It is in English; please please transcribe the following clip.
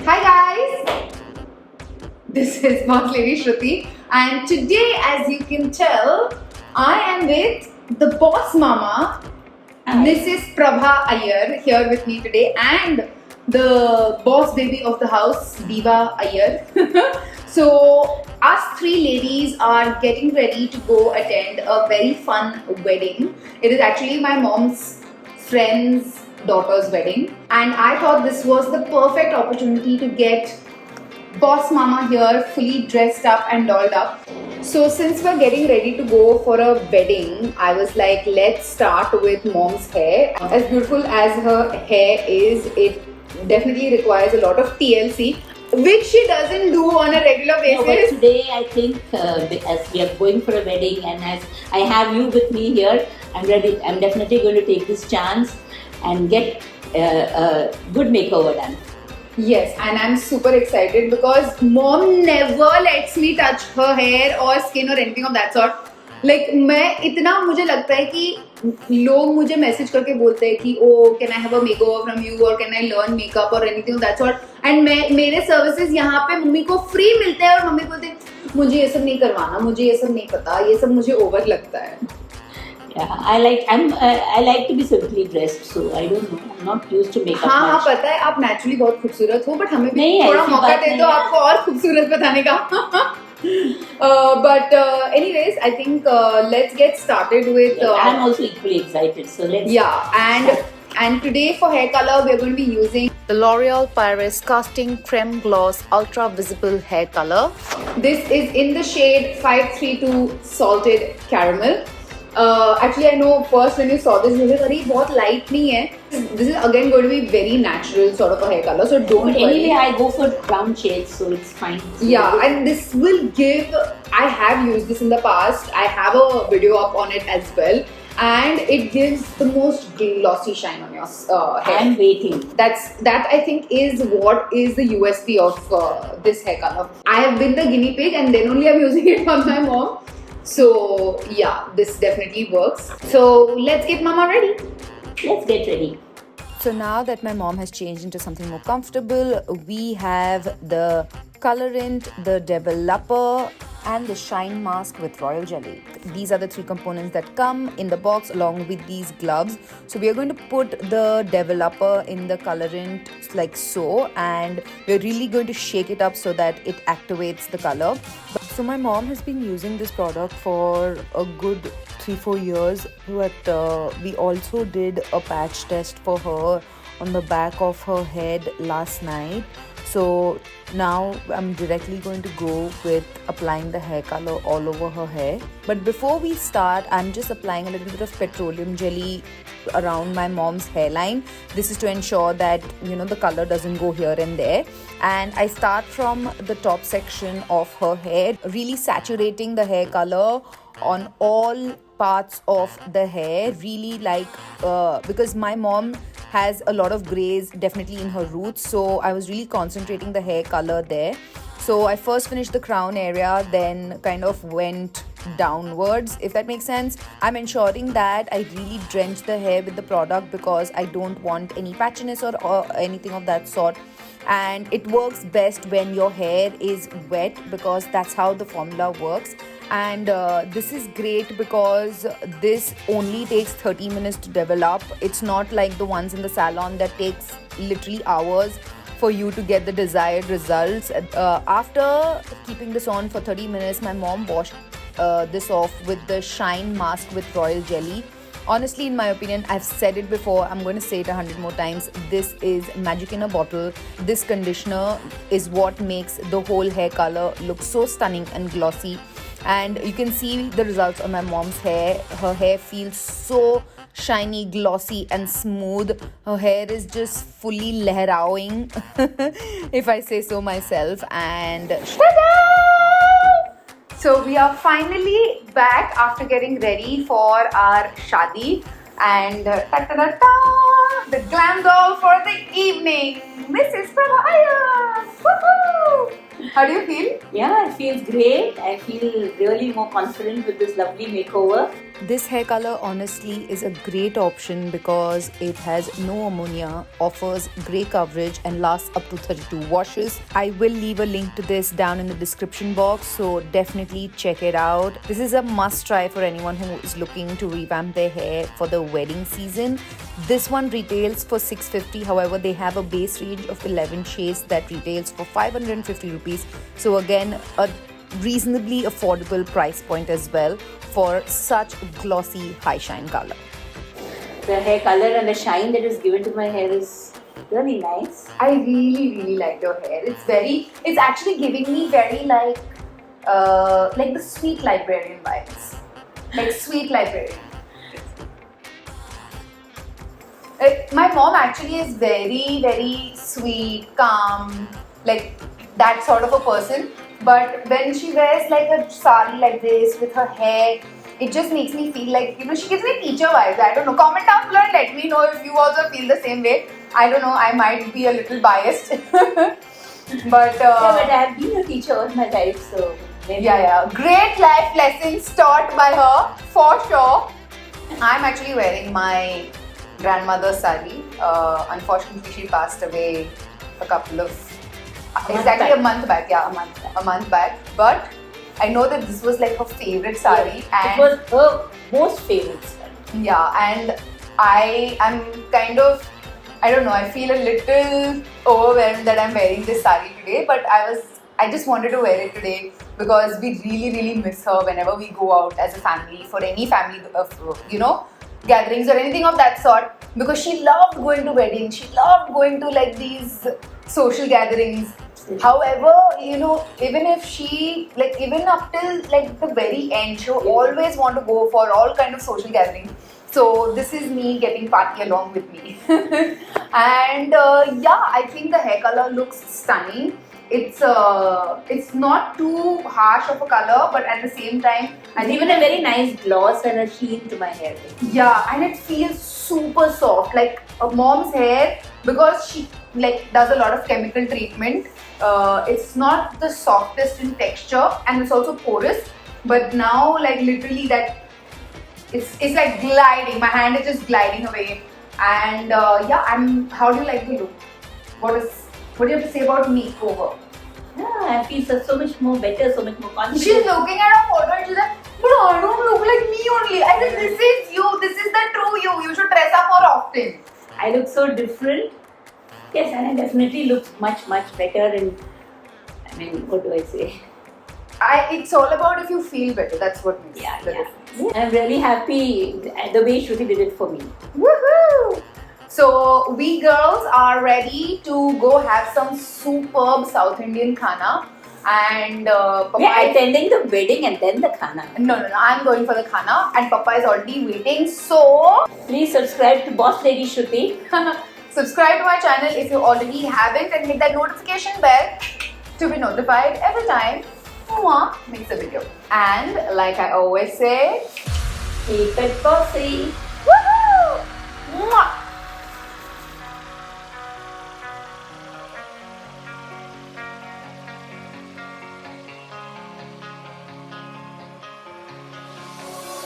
Hi guys, this is Bosslady and today, as you can tell, I am with the boss mama, Mrs. Prabha Iyer, here with me today, and the boss baby of the house, Diva Iyer. So us three ladies are getting ready to go attend a very fun wedding. It is actually my mom's friend's daughter's wedding, and I thought this was the perfect opportunity to get boss mama here fully dressed up and dolled up. So since we're getting ready to go for a wedding, I was like, let's start with mom's hair. As beautiful as her hair is, it definitely requires a lot of TLC, which she doesn't do on a regular basis. No, but today I think as we are going for a wedding and as I have you with me here, I'm ready. I'm definitely going to take this chance and get a good makeover done. Yes, and I'm super excited because mom never lets me touch her hair or skin or anything of that sort. Like मुझे लगता है कि लोग मुझे message करके बोलते हैं कि can I have a makeover from you or can I learn makeup or anything of that sort. And मेरे services यहाँ पे मम्मी को free मिलते हैं और मम्मी बोलते हैं मुझे ये सब नहीं करवाना, मुझे ये सब नहीं पता, ये सब मुझे over लगता है. Yeah, I like to be simply dressed, so I don't know. I'm not used to makeup. हाँ हाँ पता है आप naturally बहुत खूबसूरत हो, but हमें भी थोड़ा मौका दे दो आपको और खूबसूरत बताने का. But anyways, I think let's get started with. I'm also equally excited, so let's. Yeah, and today for hair color we are going to be using the Loreal Paris Casting Creme Gloss Ultra Visible Hair Color. This is in the shade 532 Salted Caramel. Actually, I know first when you saw this, you were like, बहुत light नहीं है. This is again going to be very natural sort of a hair color, so don't worry. Anyway, I go for brown shades, so it's fine. Yeah, and this will give. I have used this in the past. I have a video up on it as well, and it gives the most glossy shine on your hair. I'm waiting. That I think is what is the USP of this hair color. I have been the guinea pig, and then only I'm using it on my mom. So yeah, this definitely works. So let's get mama ready. Let's get ready. So now that my mom has changed into something more comfortable, we have the colorant, the developer and the shine mask with royal jelly. These are the three components that come in the box along with these gloves. So we are going to put the developer in the colorant like so, and we're really going to shake it up so that it activates the color. So my mom has been using this product for a good 3-4 years, but we also did a patch test for her on the back of her head last night. So now I'm directly going to go with applying the hair color all over her hair. But before we start, I'm just applying a little bit of petroleum jelly around my mom's hairline. This is to ensure that the color doesn't go here and there. And I start from the top section of her hair, really saturating the hair color on all parts of the hair, really like because my mom has a lot of grays definitely in her roots, so I was really concentrating the hair color there. So I first finished the crown area, then kind of went downwards, if that makes sense. I'm ensuring that I really drench the hair with the product because I don't want any patchiness or anything of that sort. And it works best when your hair is wet because that's how the formula works. And this is great because this only takes 30 minutes to develop. It's not like the ones in the salon that takes literally hours for you to get the desired results. After keeping this on for 30 minutes, my mom washed this off with the shine mask with royal jelly. Honestly, in my opinion, I've said it before, I'm going to say it 100 more times. This is magic in a bottle. This conditioner is what makes the whole hair color look so stunning and glossy. And you can see the results on my mom's hair. Her hair feels so shiny, glossy and smooth. Her hair is just fully lehraoing, if I say so myself. And so we are finally back after getting ready for our shadi, and the glam doll for the evening, Mrs. Prabha Iyer. Woohoo! How do you feel? Yeah, it feels great. I feel really more confident with this lovely makeover. This hair color honestly is a great option because it has no ammonia, offers grey coverage and lasts up to 32 washes. I will leave a link to this down in the description box, so definitely check it out. This is a must try for anyone who is looking to revamp their hair for the wedding season. This one retails for 650. However, they have a base range of 11 shades that retails for 550 rupees. So again, a reasonably affordable price point as well for such glossy high shine color. The hair color and the shine that is given to my hair is really nice. I really like your hair. It's actually giving me very like the sweet librarian vibes. Like sweet librarian. My mom actually is very sweet, calm, like that sort of a person. But when she wears like a sari like this with her hair, it just makes me feel like, she gives me teacher vibes. I don't know. Comment down below and let me know if you also feel the same way. I don't know. I might be a little biased. But but I have been a teacher all my life, so maybe. Yeah. Great life lessons taught by her, for sure. I'm actually wearing my grandmother's sari. Unfortunately, she passed away a month back. A month back. But I know that this was like her favorite sari, and it was her most favorite sari. Yeah, and I am kind of, I don't know, I feel a little overwhelmed that I'm wearing this sari today, but I just wanted to wear it today because we really miss her whenever we go out as a family, for any family gatherings or anything of that sort, because she loved going to weddings, she loved going to like these social gatherings. However, even if she, even up till the very end, she'll always want to go for all kind of social gatherings. So this is me getting party along with me. And I think the hair color looks stunning. It's not too harsh of a color, but at the same time, and even a very nice gloss and a sheen to my hair. Yeah, and it feels super soft, like a mom's hair, because she does a lot of chemical treatment. It's not the softest in texture, and it's also porous. But now, literally, that it's like gliding. My hand is just gliding away, and How do you like the look? What do you have to say about makeover? Yeah, I feel so much more better, so much more confident. She's looking at her photo and she's like, but I don't look like me only. I said, this is you. This is the true you. You should dress up more often. I look so different. Yes, and I definitely look much better. And I mean, what do I say? It's all about if you feel better. That's what makes the difference. I'm really happy the way Shruti did it for me. Woohoo! So we girls are ready to go have some superb South Indian khana, and we are attending the wedding and then the khana. No, I'm going for the khana, and Papa is already waiting. So please subscribe to Bosslady Shruti. Subscribe to my channel if you already haven't, and hit that notification bell to be notified every time Mama makes a video. And like I always say, keep it bossy. Woohoo! Mwah!